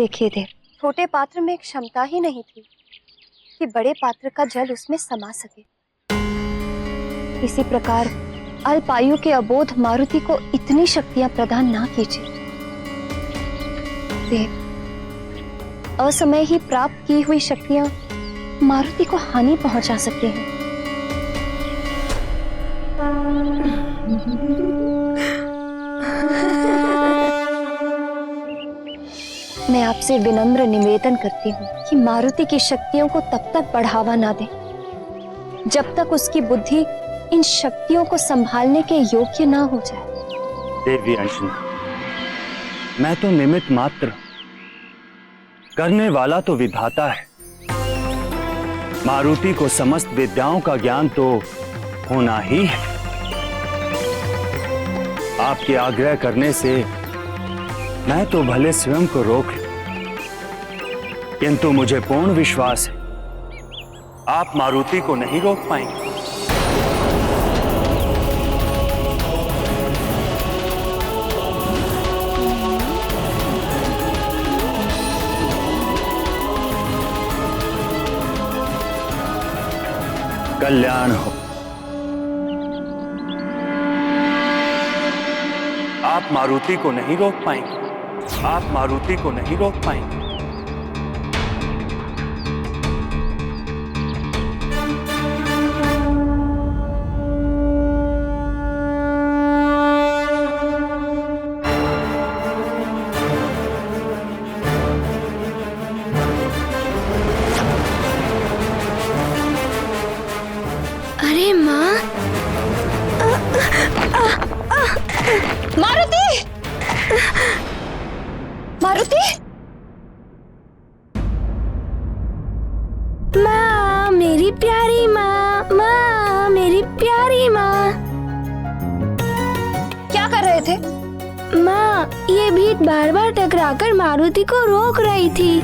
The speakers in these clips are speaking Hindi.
देखिए देव, छोटे पात्र में एक क्षमता ही नहीं थी कि बड़े पात्र का जल उसमें समा सके। इसी प्रकार अल्पायु के अबोध मारुति को इतनी शक्तियां प्रदान ना कीजिए। देव, असमय ही प्राप्त की हुई शक्तियां मारुति को हानि पहुंचा सकती हैं। मैं आपसे विनम्र निवेदन करती हूँ कि मारुति की शक्तियों को तब तक बढ़ावा ना दें जब तक उसकी बुद्धि इन शक्तियों को संभालने के योग्य ना हो जाए। देवी अंशना, मैं तो निमित्त मात्र, करने वाला तो विधाता है। मारुति को समस्त विद्याओं का ज्ञान तो होना ही है। आपके आग्रह करने से मैं तो भले स्वयं को रोक लूं, किंतु मुझे पूर्ण विश्वास है आप मारुति को नहीं रोक पाएंगे। कल्याण हो। आप मारुति को नहीं रोक पाएंगे। आप मारुति को नहीं रोक पाएंगे। अरे माँ, मारुति! मारुति! माँ मेरी प्यारी माँ, माँ मेरी प्यारी माँ। क्या कर रहे थे? माँ, ये भीड़ बार बार टकराकर मारुति को रोक रही थी।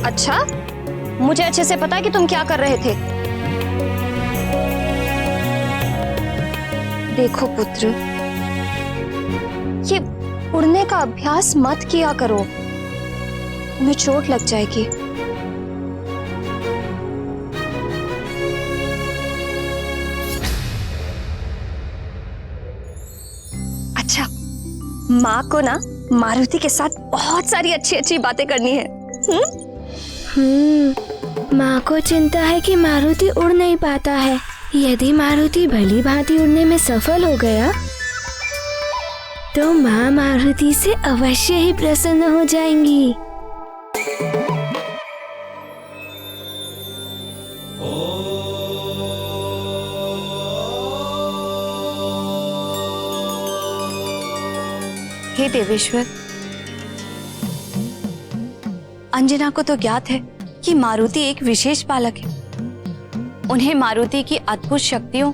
अच्छा, मुझे अच्छे से पता है कि तुम क्या कर रहे थे। देखो पुत्र, ये उड़ने का अभ्यास मत किया करो, तुम्हें चोट लग जाएगी। अच्छा, माँ को ना मारुति के साथ बहुत सारी अच्छी अच्छी बातें करनी है। माँ को चिंता है कि मारुति उड़ नहीं पाता है। यदि मारुति भली भांति उड़ने में सफल हो गया तो माँ मारुति से अवश्य ही प्रसन्न हो जाएंगी। हे देवेश्वर, अंजना को तो ज्ञात है कि मारुति एक विशेष बालक है। उन्हें मारुति की अद्भुत शक्तियों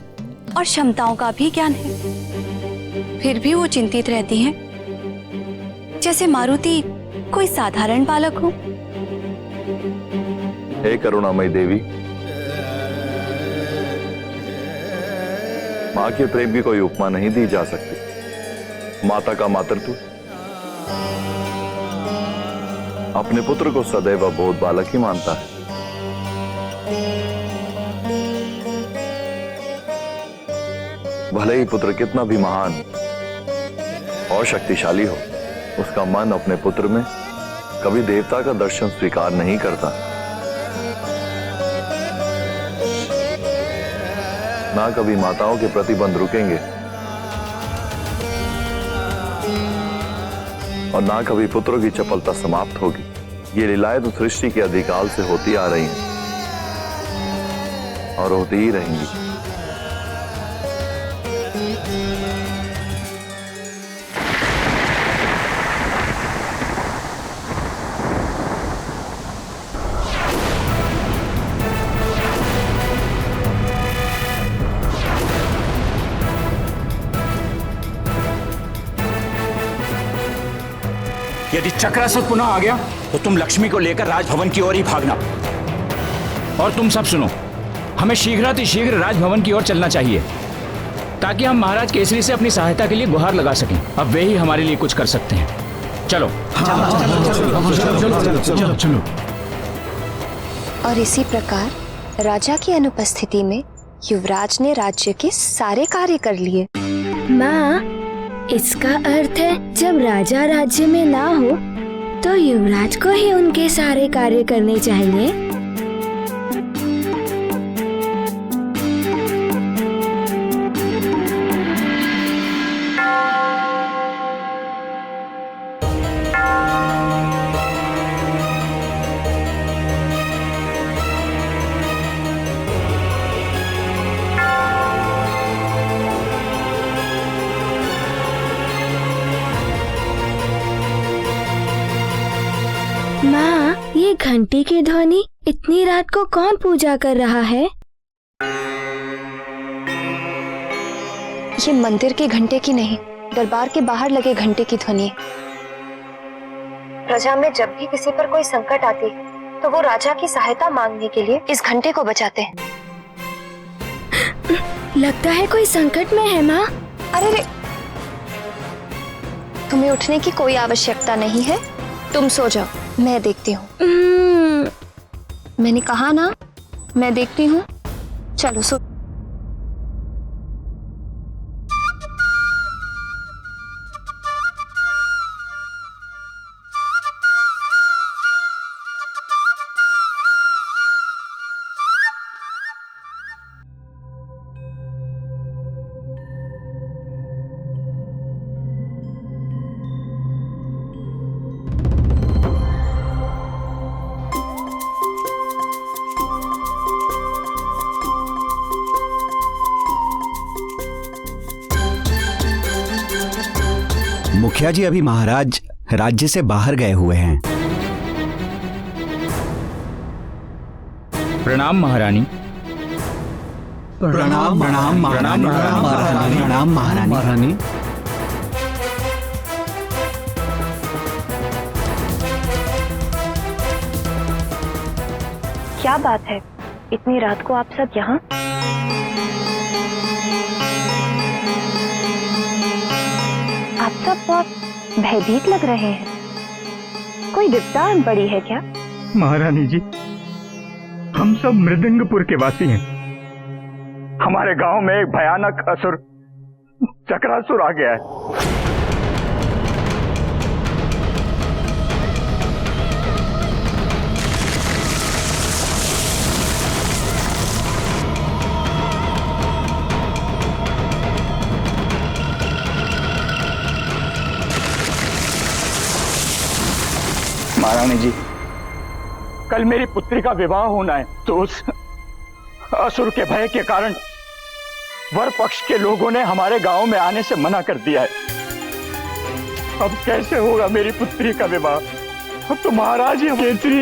और क्षमताओं का भी ज्ञान है। फिर भी वो चिंतित रहती हैं, जैसे मारुति कोई साधारण बालक हो। हे करुणामयी देवी, माँ के प्रेम की कोई उपमा नहीं दी जा सकती। माता का मातृत्व अपने पुत्र को सदैव अबोध बालक ही मानता है। भले ही पुत्र कितना भी महान और शक्तिशाली हो, उसका मन अपने पुत्र में कभी देवता का दर्शन स्वीकार नहीं करता। ना कभी माताओं के प्रतिबंध रुकेंगे और ना कभी पुत्रों की चपलता समाप्त होगी। ये लीलाएं तो सृष्टि के अधिकाल से होती आ रही हैं और होती ही रहेंगी। यदि चक्रासुर पुनः आ गया तो तुम लक्ष्मी को लेकर राजभवन की ओर ही भागना। और तुम सब सुनो, हमें शीघ्र राजभवन की ओर चलना चाहिए ताकि हम महाराज केसरी से अपनी सहायता के लिए गुहार लगा सकें। अब वे ही हमारे लिए कुछ कर सकते हैं। चलो चलो। और इसी प्रकार राजा की अनुपस्थिति में युवराज ने राज्य के सारे कार्य कर लिए। माँ, इसका अर्थ है जब राजा राज्य में ना हो तो युवराज को ही उनके सारे कार्य करने चाहिए। माँ, ये घंटी की ध्वनि इतनी रात को कौन पूजा कर रहा है? ये मंदिर के घंटे की नहीं, दरबार के बाहर लगे घंटे की ध्वनि है। प्रजा में जब भी किसी पर कोई संकट आती है तो वो राजा की सहायता मांगने के लिए इस घंटे को बजाते हैं। लगता है कोई संकट में है माँ। अरे रे, तुम्हें उठने की कोई आवश्यकता नहीं है, तुम सो जाओ, मैं देखती हूँ। मैंने कहा ना, मैं देखती हूँ। चलो सो। मुखिया जी अभी महाराज राज्य से बाहर गए हुए हैं। प्रणाम महारानी। प्रणाम प्रणाम महारानी। प्रणाम महारानी। क्या बात है, इतनी रात को आप सब यहाँ? आप सब बहुत भयभीत लग रहे हैं। कोई विपदा पड़ी है क्या? महारानी जी, हम सब मृदंगपुर के वासी हैं। हमारे गांव में एक भयानक असुर चक्रासुर आ गया है। महारानी जी, कल मेरी पुत्री का विवाह होना है, तो उस असुर के भय के कारण वर पक्ष के लोगों ने हमारे गांव में आने से मना कर दिया है। अब कैसे होगा मेरी पुत्री का विवाह? अब तो महाराज ही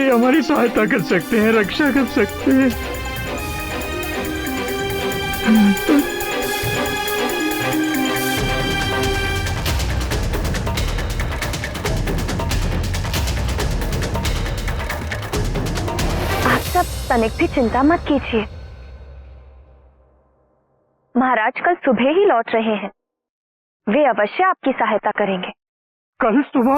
हमारी सहायता कर सकते हैं, रक्षा कर सकते हैं। तनिक भी चिंता मत कीजिए, महाराज कल सुबह ही लौट रहे हैं। वे अवश्य आपकी सहायता करेंगे। कल सुबह?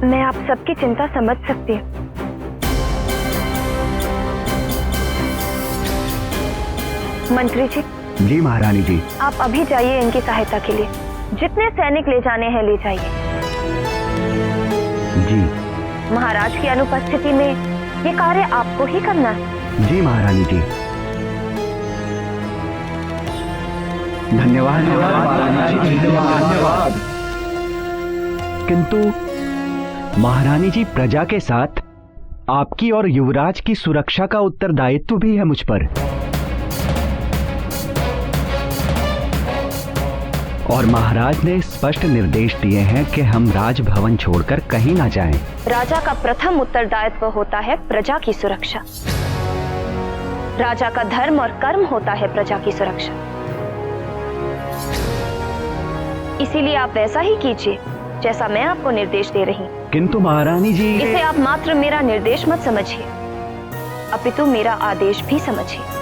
मैं आप सबकी चिंता समझ सकती हूँ। मंत्री जी। जी महारानी जी। आप अभी जाइए इनकी सहायता के लिए। जितने सैनिक ले जाने हैं ले जाइए। जी। महाराज की अनुपस्थिति में ये कार्य आपको ही करना है। जी महारानी जी। धन्यवाद। किंतु महारानी जी, प्रजा के साथ आपकी और युवराज की सुरक्षा का उत्तरदायित्व भी है मुझ पर। और महाराज ने स्पष्ट निर्देश दिए हैं कि हम राजभवन छोड़कर कहीं ना जाएं। राजा का प्रथम उत्तरदायित्व होता है प्रजा की सुरक्षा। राजा का धर्म और कर्म होता है प्रजा की सुरक्षा। इसीलिए आप वैसा ही कीजिए जैसा मैं आपको निर्देश दे रही हूँ। किंतु महारानी जी, इसे आप मात्र मेरा निर्देश मत समझिए, अपितु मेरा आदेश भी समझिए।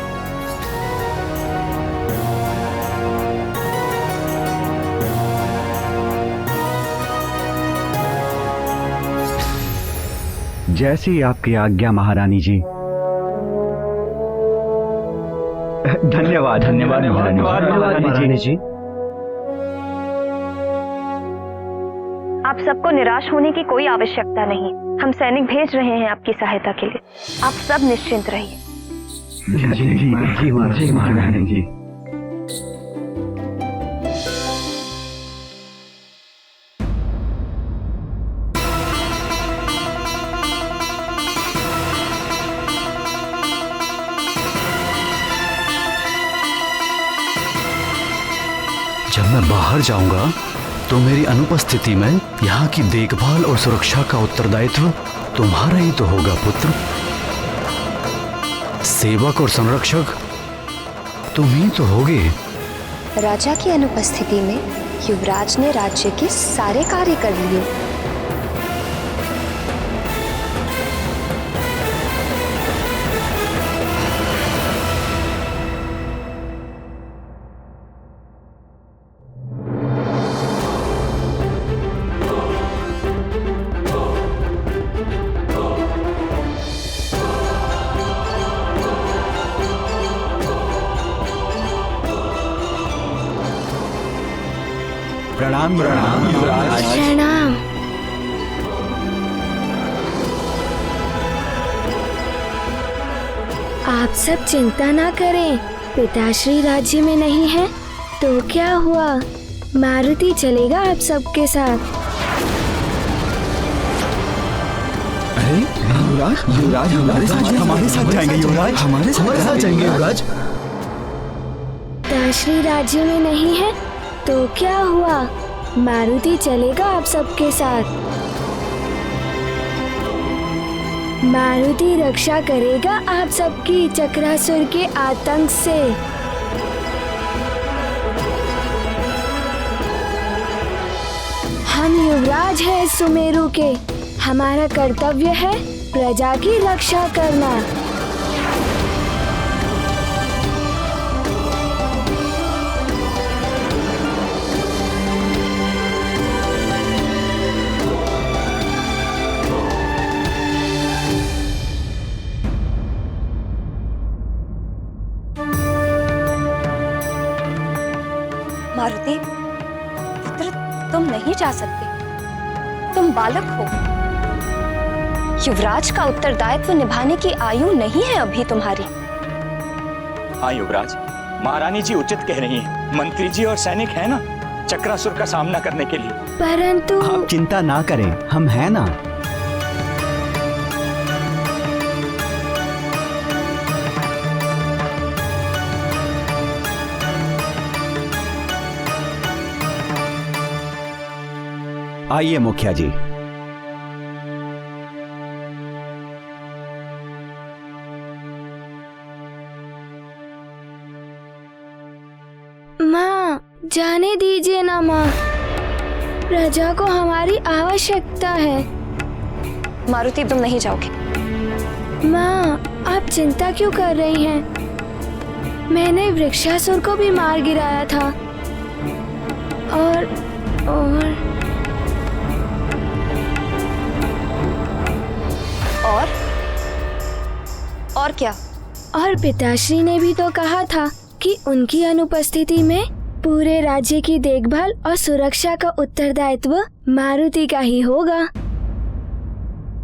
जैसी आपकी आज्ञा महारानी जी। धन्यवाद धन्यवाद महारानी जी। आप सबको निराश होने की कोई आवश्यकता नहीं। हम सैनिक भेज रहे हैं आपकी सहायता के लिए। आप सब निश्चिंत रहिए। जी महारानी जी। जब मैं बाहर जाऊंगा तो मेरी अनुपस्थिति में यहाँ की देखभाल और सुरक्षा का उत्तरदायित्व तुम्हारा ही तो होगा पुत्र। सेवक और संरक्षक तुम ही तो होगे। राजा की अनुपस्थिति में युवराज ने राज्य के सारे कार्य कर लिए। प्रणाम प्रणाम युवराज। प्रणाम। आप सब चिंता ना करें, पिताश्री राज्य में नहीं है तो क्या हुआ, मारुति चलेगा आप सबके साथ। अरे युवराज हमारे साथ जाएंगे युवराज, हमारे साथ जाएंगे युवराज। पिताश्री राज्य में नहीं है तो क्या हुआ, मारुति चलेगा आप सबके साथ। मारुति रक्षा करेगा आप सबकी चक्रासुर के आतंक से। हम युवराज हैं सुमेरु के, हमारा कर्तव्य है प्रजा की रक्षा करना। मारुति पुत्र, तुम नहीं जा सकते, तुम बालक हो। युवराज का उत्तरदायित्व निभाने की आयु नहीं है अभी तुम्हारी। हाँ युवराज, महारानी जी उचित कह रही हैं। मंत्री जी और सैनिक है ना चक्रासुर का सामना करने के लिए। परंतु आप चिंता ना करें, हम हैं ना। आइए मुखिया जी। माँ, जाने दीजिए ना माँ, प्रजा को हमारी आवश्यकता है। मारुति तुम नहीं जाओगे। माँ, आप चिंता क्यों कर रही हैं? मैंने वृक्षासुर को भी मार गिराया था। और क्या? और पिताश्री ने भी तो कहा था कि उनकी अनुपस्थिति में पूरे राज्य की देखभाल और सुरक्षा का उत्तरदायित्व मारुति का ही होगा।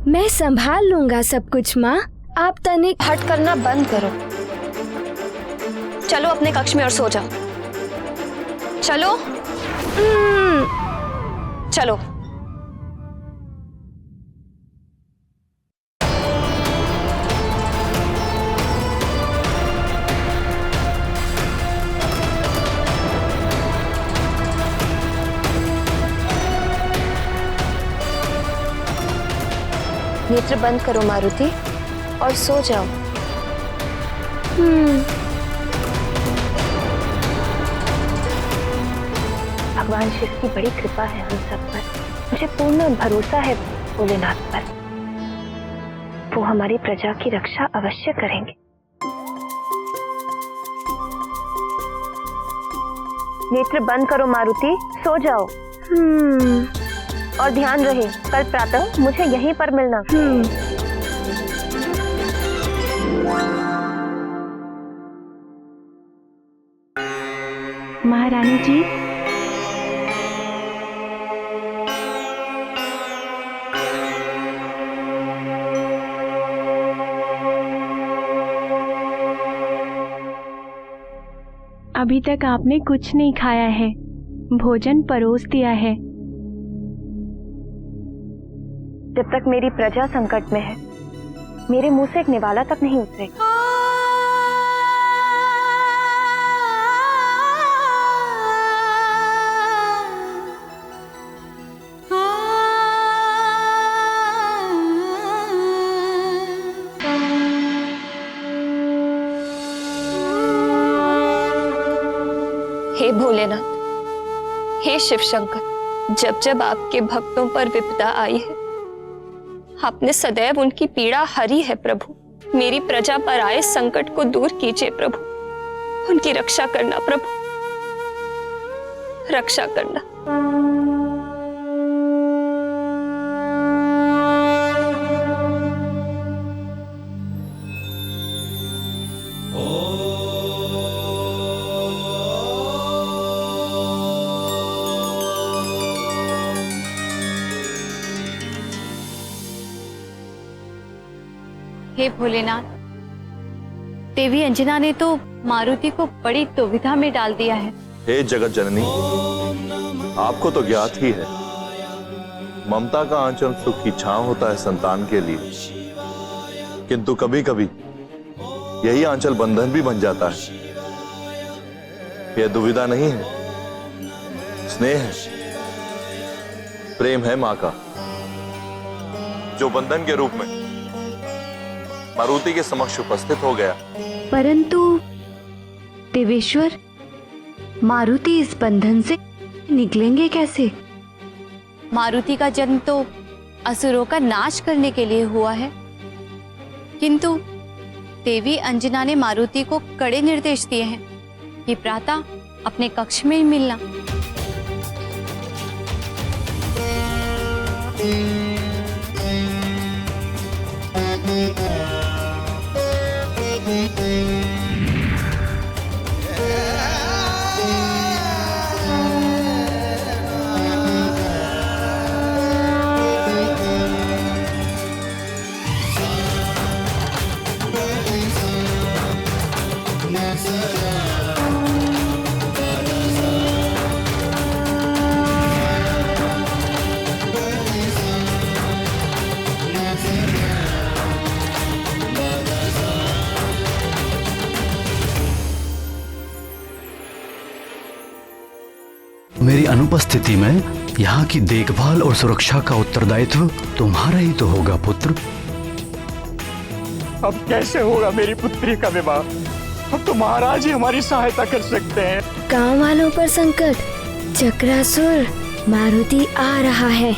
मैं संभाल लूंगा सब कुछ माँ, आप तनिक हट करना बंद करो। चलो अपने कक्ष में और सो जाओ। चलो चलो। नेत्र बंद करो मारुति और सो जाओ। भगवान शिव की बड़ी कृपा है हम सब पर। मुझे पूर्ण भरोसा है भोलेनाथ पर। वो हमारी प्रजा की रक्षा अवश्य करेंगे। नेत्र बंद करो मारुति, सो जाओ। और ध्यान रहे कल प्रातः मुझे यहीं पर मिलना। महारानी जी, अभी तक आपने कुछ नहीं खाया है, भोजन परोस दिया है। जब तक मेरी प्रजा संकट में है, मेरे मुंह से एक निवाला तक नहीं उतरेगा। हे भोलेनाथ, हे शिव शंकर, जब जब आपके भक्तों पर विपदा आई है, आपने सदैव उनकी पीड़ा हरी है प्रभु। मेरी प्रजा पर आए संकट को दूर कीजिए प्रभु, उनकी रक्षा करना प्रभु, रक्षा करना। हे भोलेनाथ, देवी अंजना ने तो मारुति को बड़ी दुविधा में डाल दिया है। हे जगत जननी, आपको तो ज्ञात ही है, ममता का आंचल सुख की छांव होता है संतान के लिए, किंतु कभी कभी यही आंचल बंधन भी बन जाता है। यह दुविधा नहीं है, स्नेह है, प्रेम है मां का, जो बंधन के रूप में मारुति के समक्ष उपस्थित हो गया। परंतु देवेश्वर, मारुति इस बंधन से निकलेंगे कैसे? मारुति का जन्म तो असुरों का नाश करने के लिए हुआ है, किंतु देवी अंजना ने मारुति को कड़े निर्देश दिए हैं कि प्रातः अपने कक्ष में ही मिलना। मेरी अनुपस्थिति में यहाँ की देखभाल और सुरक्षा का उत्तरदायित्व तुम्हारा ही तो होगा पुत्र। अब कैसे होगा मेरी पुत्री का विवाह? अब तो महाराज ही हमारी सहायता कर सकते हैं। गांव वालों पर संकट, चक्रासुर मारुति आ रहा है।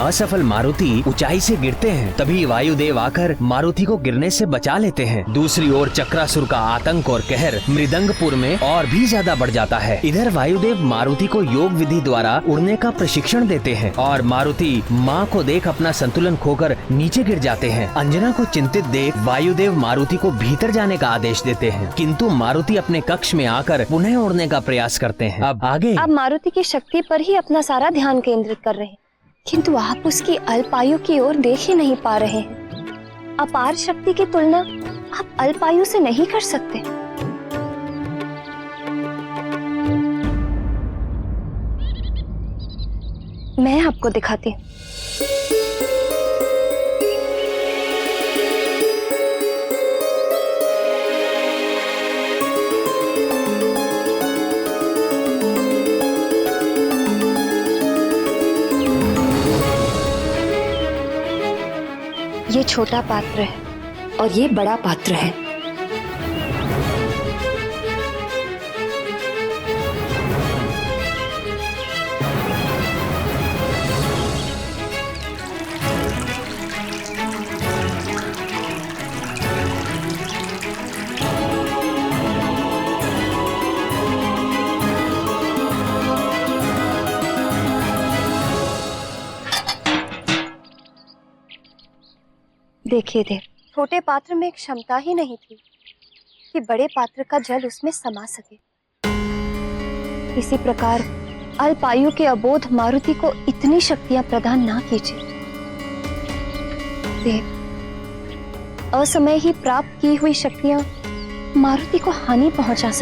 असफल मारुति ऊंचाई से गिरते हैं, तभी वायुदेव आकर मारुति को गिरने से बचा लेते हैं। दूसरी ओर चक्रासुर का आतंक और कहर मृदंगपुर में और भी ज्यादा बढ़ जाता है। इधर वायुदेव मारुति को योग विधि द्वारा उड़ने का प्रशिक्षण देते हैं और मारुति माँ को देख अपना संतुलन खोकर नीचे गिर जाते हैं। अंजना को चिंतित देख वायुदेव मारुति को भीतर जाने का आदेश देते हैं, किंतु मारुति अपने कक्ष में आकर पुनः उड़ने का प्रयास करते हैं। अब आगे आप मारुति की शक्ति पर ही अपना सारा ध्यान केंद्रित कर रहे हैं, किंतु आप उसकी अल्पायु की ओर देख ही नहीं पा रहे हैं। अपार शक्ति की तुलना आप अल्पायु से नहीं कर सकते। मैं आपको दिखाती हूँ। ये छोटा पात्र है और ये बड़ा पात्र है। देखिए देव, छोटे पात्र में एक क्षमता ही नहीं थी कि बड़े पात्र का जल उसमें समा सके। इसी प्रकार अल्पायु के अबोध मारुति को इतनी शक्तियां प्रदान ना कीजिए। देव, असमय ही प्राप्त की हुई शक्तियां मारुति को हानि पहुंचा सकती